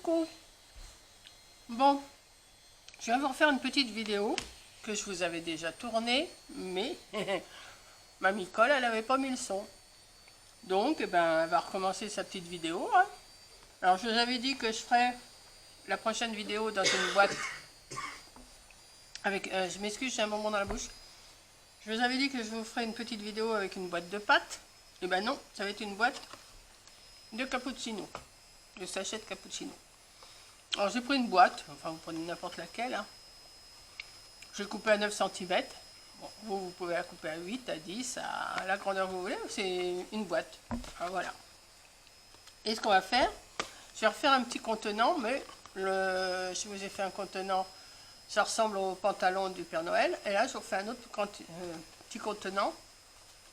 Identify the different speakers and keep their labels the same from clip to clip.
Speaker 1: Coucou. Bon, je vais vous refaire une petite vidéo que je vous avais déjà tournée, mais Mamie Cole, elle n'avait pas mis le son. Donc, eh ben, elle va recommencer sa petite vidéo. Hein. Alors, je vous avais dit que je ferais la prochaine vidéo dans une boîte avec... je m'excuse, j'ai un bonbon dans la bouche. Je vous avais dit que je vous ferais une petite vidéo avec une boîte de pâtes. Et ben non, ça va être une boîte de cappuccino, de sachet de cappuccino. Alors j'ai pris une boîte, enfin vous prenez n'importe laquelle. Hein. Je l'ai coupée à 9 cm. Bon, vous pouvez la couper à 8, à 10, à la grandeur que vous voulez. C'est une boîte. Alors, voilà. Et ce qu'on va faire, je vais refaire un petit contenant, mais je vous ai fait un contenant, ça ressemble au pantalon du Père Noël. Et là, je vous refais un autre petit contenant,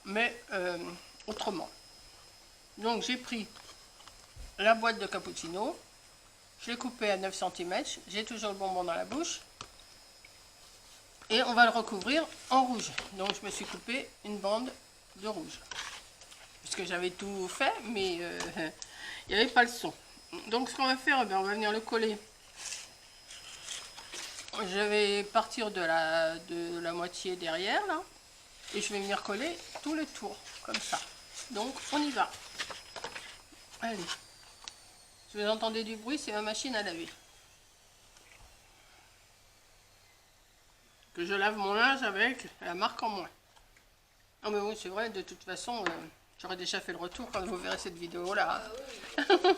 Speaker 1: mais autrement. Donc j'ai pris la boîte de cappuccino. Je l'ai coupé à 9 cm, j'ai toujours le bonbon dans la bouche. Et on va le recouvrir en rouge. Donc je me suis coupé une bande de rouge. Parce que j'avais tout fait, mais il n'y avait pas le son. Donc ce qu'on va faire, on va venir le coller. Je vais partir de la moitié derrière, là. Et je vais venir coller tous les tours, comme ça. Donc on y va. Allez. Si vous entendez du bruit, c'est ma machine à laver. Que je lave mon linge avec la marque en moins. Non mais oui, c'est vrai, de toute façon, j'aurais déjà fait le retour quand vous verrez cette vidéo-là. Ah, oui.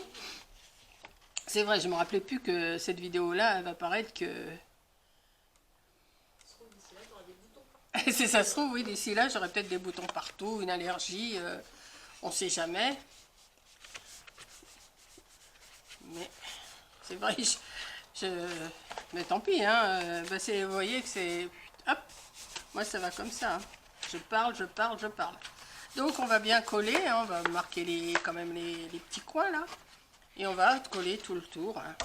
Speaker 1: C'est vrai, je me rappelais plus que cette vidéo-là, elle va paraître que... Si ça se trouve, oui, d'ici là, j'aurais peut-être des boutons partout, une allergie, on sait jamais. Mais c'est vrai, mais tant pis, hein. Vous voyez que c'est... Hop, moi ça va comme ça. Hein. Je parle. Donc on va bien coller, hein, on va marquer quand même les petits coins là. Et on va coller tout le tour. Hein.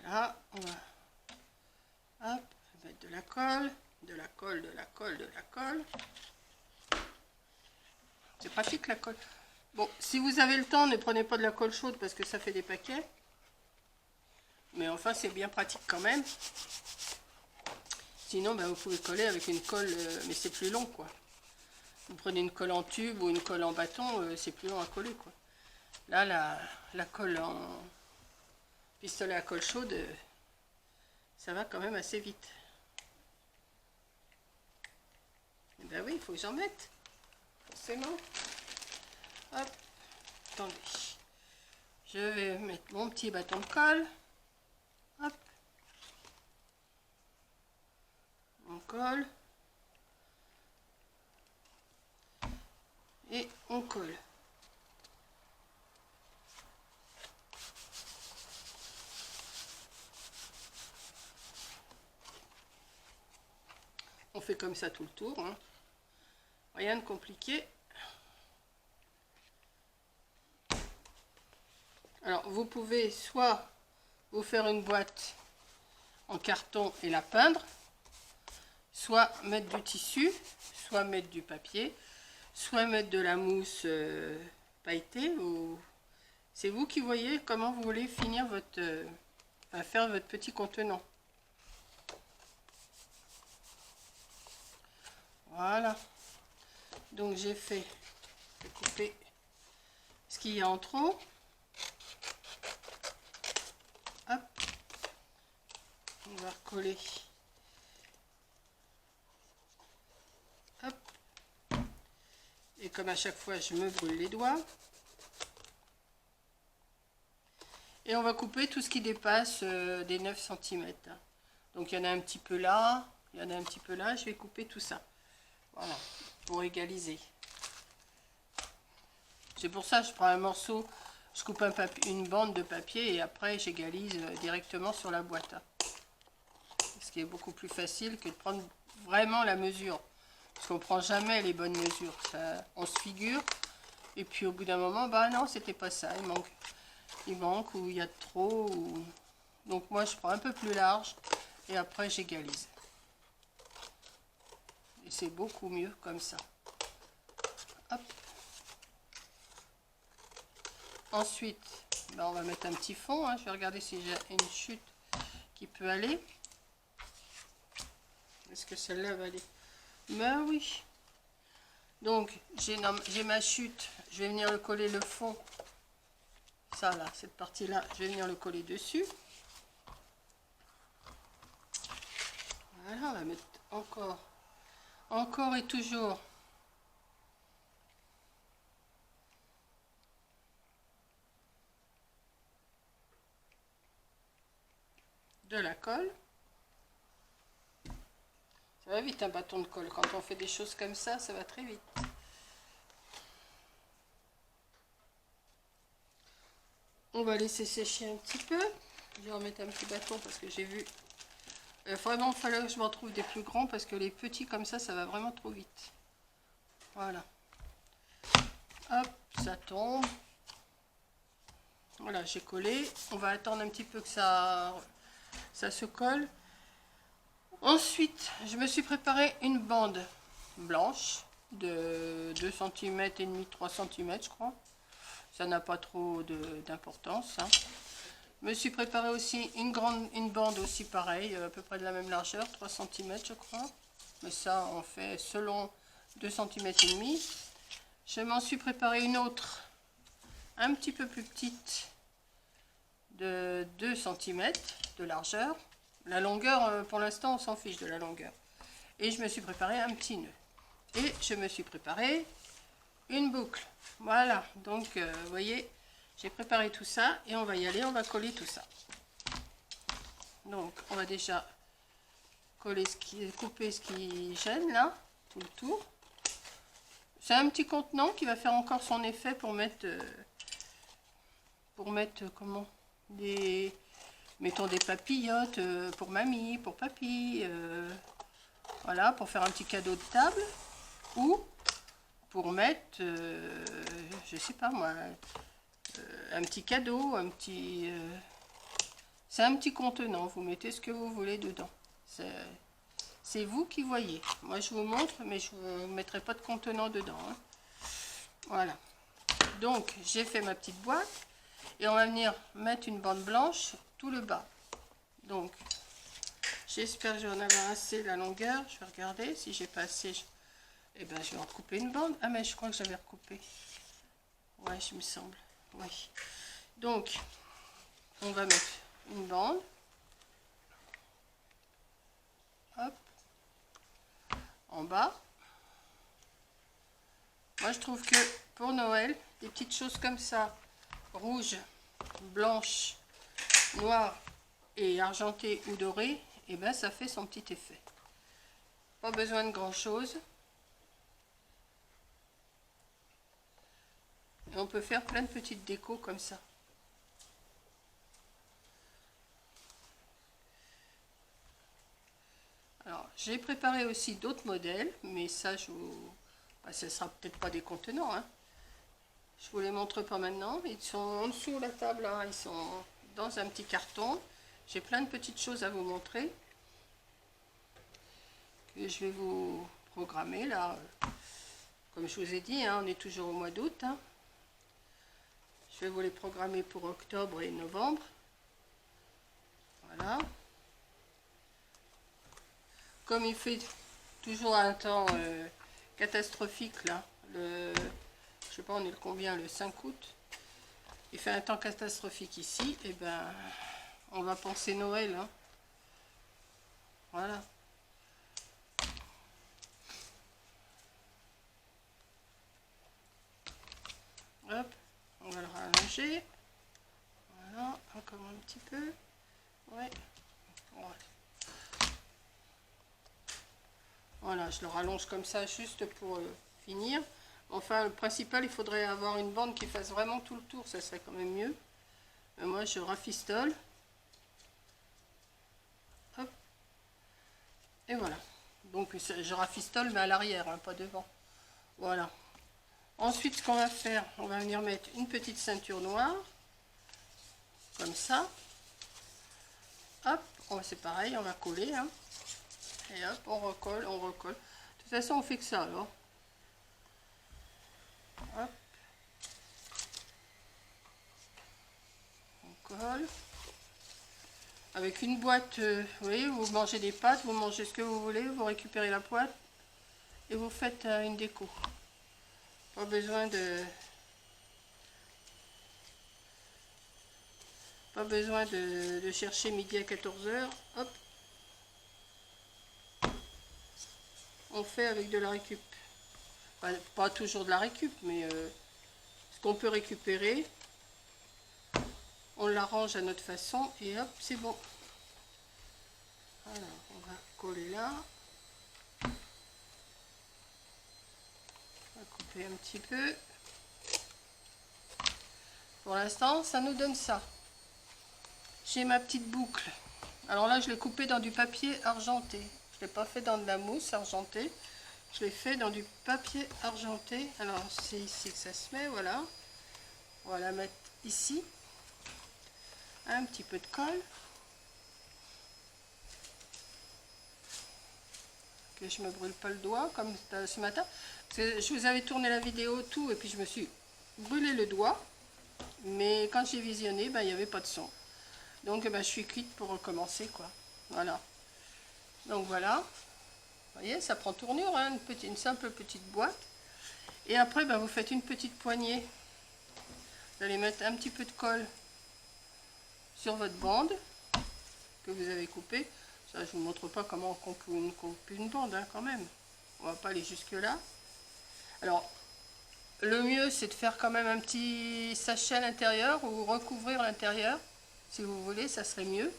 Speaker 1: Voilà, on va hop, mettre de la colle. C'est pratique la colle. Bon, si vous avez le temps, ne prenez pas de la colle chaude parce que ça fait des paquets. Mais enfin, c'est bien pratique quand même. Sinon, vous pouvez coller avec une colle, mais c'est plus long, quoi. Vous prenez une colle en tube ou une colle en bâton, c'est plus long à coller, quoi. Là, la colle en pistolet à colle chaude, ça va quand même assez vite. Et ben oui, il faut que j'en mette. Forcément. Hop. Attendez. Je vais mettre mon petit bâton de colle. Hop. On colle. Et on colle. On fait comme ça tout le tour. Hein. Rien de compliqué. Alors, vous pouvez soit vous faire une boîte en carton et la peindre, soit mettre du tissu, soit mettre du papier, soit mettre de la mousse pailletée. C'est vous qui voyez comment vous voulez finir faire votre petit contenant. Voilà. Donc j'ai coupé ce qu'il y a en trop. Hop. On va recoller. Hop. Et comme à chaque fois, je me brûle les doigts. Et on va couper tout ce qui dépasse des 9 cm. Donc il y en a un petit peu là, il y en a un petit peu là. Je vais couper tout ça. Voilà, pour égaliser. C'est pour ça que je prends un morceau, je coupe une bande de papier et après j'égalise directement sur la boîte. Ce qui est beaucoup plus facile que de prendre vraiment la mesure. Parce qu'on ne prend jamais les bonnes mesures. On se figure. Et puis au bout d'un moment, non, c'était pas ça. Il manque ou il y a trop. Donc moi je prends un peu plus large et après j'égalise. Et c'est beaucoup mieux comme ça. Hop. Ensuite, ben, on va mettre un petit fond, hein. Je vais regarder si j'ai une chute qui peut aller. Est-ce que celle-là va aller? Ben oui. Donc, j'ai ma chute. Je vais venir le coller le fond. Ça là, cette partie-là, je vais venir le coller dessus. Voilà, on va mettre encore et toujours de la colle. Ça va vite un bâton de colle. Quand on fait des choses comme ça va très vite. On va laisser sécher un petit peu. Je vais remettre un petit bâton parce que j'ai vu. Vraiment, il fallait que je m'en trouve des plus grands parce que les petits comme ça va vraiment trop vite. Voilà. Hop, ça tombe. Voilà, j'ai collé. On va attendre un petit peu que ça se colle. Ensuite, je me suis préparé une bande blanche de 2 cm et demi, 3 cm, je crois. Ça n'a pas trop d'importance. Hein. Je me suis préparé aussi une bande aussi pareille, à peu près de la même largeur, 3 cm je crois. Mais ça, on fait selon 2 cm et demi. Je m'en suis préparé une autre, un petit peu plus petite, de 2 cm de largeur. La longueur, pour l'instant, on s'en fiche de la longueur. Et je me suis préparé un petit nœud. Et je me suis préparé une boucle. Voilà, donc vous voyez, j'ai préparé tout ça et on va y aller, on va coller tout ça. Donc, on va déjà couper ce qui gêne là, tout le tour. C'est un petit contenant qui va faire encore son effet pour mettre comment, mettons des papillotes pour mamie, pour papy, voilà, pour faire un petit cadeau de table, ou pour mettre, je sais pas moi, un petit cadeau, c'est un petit contenant, vous mettez ce que vous voulez dedans. C'est vous qui voyez. Moi je vous montre, mais je ne vous mettrai pas de contenant dedans. Hein. Voilà. Donc j'ai fait ma petite boîte. Et on va venir mettre une bande blanche tout le bas. Donc, j'espère que je vais en avoir assez la longueur. Je vais regarder. Si j'ai pas assez, eh ben, je vais en recouper une bande. Ah, mais je crois que j'avais recoupé. Ouais, je me semble. Oui. Donc, on va mettre une bande. Hop. En bas. Moi, je trouve que pour Noël, des petites choses comme ça, rouge, blanche, noire et argenté ou doré, et ben ça fait son petit effet. Pas besoin de grand chose. Et on peut faire plein de petites décos comme ça. Alors j'ai préparé aussi d'autres modèles, mais ça ce sera peut-être pas des contenants. Hein. Je vous les montre pas maintenant. Ils sont en dessous de la table, hein. Ils sont dans un petit carton. J'ai plein de petites choses à vous montrer. Que je vais vous programmer là. Comme je vous ai dit, hein, on est toujours au mois d'août. Hein. Je vais vous les programmer pour octobre et novembre. Voilà. Comme il fait toujours un temps catastrophique là, je sais pas on est le combien, le 5 août, il fait un temps catastrophique ici, et ben on va penser Noël. Hein. Voilà. Hop, on va le rallonger. Voilà, encore un petit peu. Ouais. Voilà, je le rallonge comme ça juste pour finir. Enfin, le principal, il faudrait avoir une bande qui fasse vraiment tout le tour, ça serait quand même mieux. Mais moi, je rafistole. Hop. Et voilà. Donc, je rafistole, mais à l'arrière, hein, pas devant. Voilà. Ensuite, ce qu'on va faire, on va venir mettre une petite ceinture noire. Comme ça. Hop, c'est pareil, on va coller. Hein. Et hop, on recolle, on recolle. De toute façon, on fait que ça, alors. Hop. colle. Avec une boîte, vous voyez, vous mangez des pâtes, vous mangez ce que vous voulez, vous récupérez la boîte et vous faites une déco. Pas besoin de... Pas besoin de chercher midi à 14h. Hop. On fait avec de la récup. Enfin, pas toujours de la récup, mais ce qu'on peut récupérer, on l'arrange à notre façon et hop, c'est bon. Alors, on va coller là. On va couper un petit peu. Pour l'instant, ça nous donne ça. J'ai ma petite boucle. Alors là, je l'ai coupé dans du papier argenté. Je ne l'ai pas fait dans de la mousse argentée. Je l'ai fait dans du papier argenté. Alors, c'est ici que ça se met, voilà. On va la mettre ici. Un petit peu de colle. Que je me brûle pas le doigt, comme ce matin. Parce que je vous avais tourné la vidéo, tout, et puis je me suis brûlé le doigt. Mais quand j'ai visionné, ben, il n'y avait pas de son. Donc, ben, je suis cuite pour recommencer, quoi. Voilà. Donc, voilà. Vous voyez, ça prend tournure, hein, une simple petite boîte. Et après, ben, vous faites une petite poignée. Vous allez mettre un petit peu de colle sur votre bande que vous avez coupée. Ça, je vous montre pas comment on coupe une bande, hein, quand même. On va pas aller jusque là. Alors, le mieux, c'est de faire quand même un petit sachet à l'intérieur ou recouvrir l'intérieur. Si vous voulez, ça serait mieux.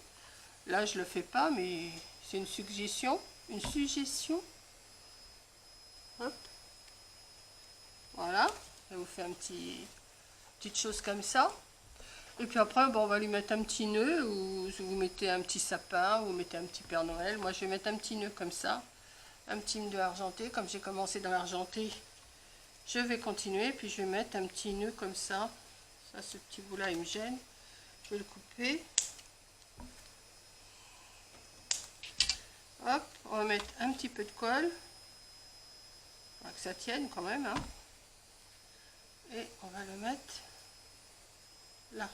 Speaker 1: Là, je le fais pas, mais c'est une suggestion. Une suggestion. Hop. Voilà. Ça vous fait petite chose comme ça. Et puis après, bon, on va lui mettre un petit nœud, ou vous mettez un petit sapin, ou vous mettez un petit Père Noël. Moi, je vais mettre un petit nœud comme ça. Un petit nœud argenté. Comme j'ai commencé dans l'argenté, je vais continuer. Puis je vais mettre un petit nœud comme ça. Ça, ce petit bout-là, il me gêne. Je vais le couper. Hop, on va mettre un petit peu de colle. Pour que ça tienne quand même, hein. Et on va le mettre là.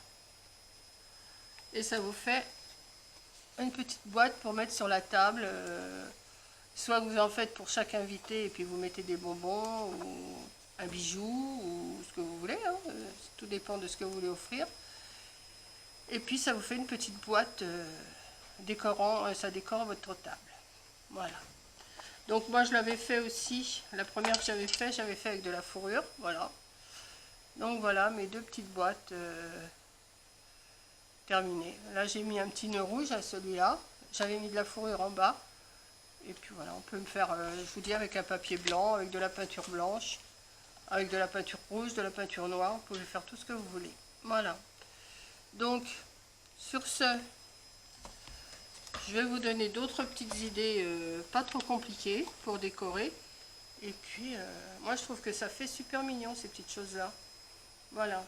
Speaker 1: Et ça vous fait une petite boîte pour mettre sur la table. Soit vous en faites pour chaque invité et puis vous mettez des bonbons ou un bijou ou ce que vous voulez, hein. Tout dépend de ce que vous voulez offrir. Et puis ça vous fait une petite boîte décorant, ça décore votre table. Voilà. Donc moi je l'avais fait aussi, la première que j'avais fait avec de la fourrure, voilà. Donc voilà mes deux petites boîtes terminées. Là j'ai mis un petit nœud rouge à celui-là, j'avais mis de la fourrure en bas. Et puis voilà, on peut me faire, je vous dis, avec un papier blanc, avec de la peinture blanche, avec de la peinture rouge, de la peinture noire, vous pouvez faire tout ce que vous voulez. Voilà. Donc, sur ce, je vais vous donner d'autres petites idées pas trop compliquées pour décorer. Et puis, moi je trouve que ça fait super mignon ces petites choses-là. Voilà.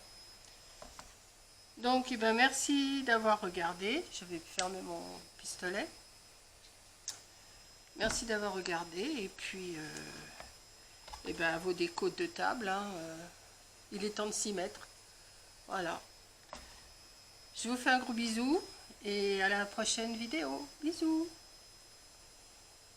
Speaker 1: Donc, eh ben, merci d'avoir regardé. Je vais fermer mon pistolet. Merci d'avoir regardé. Et puis, eh ben, vos décos de table, hein, il est temps de s'y mettre. Voilà. Je vous fais un gros bisou et à la prochaine vidéo. Bisous.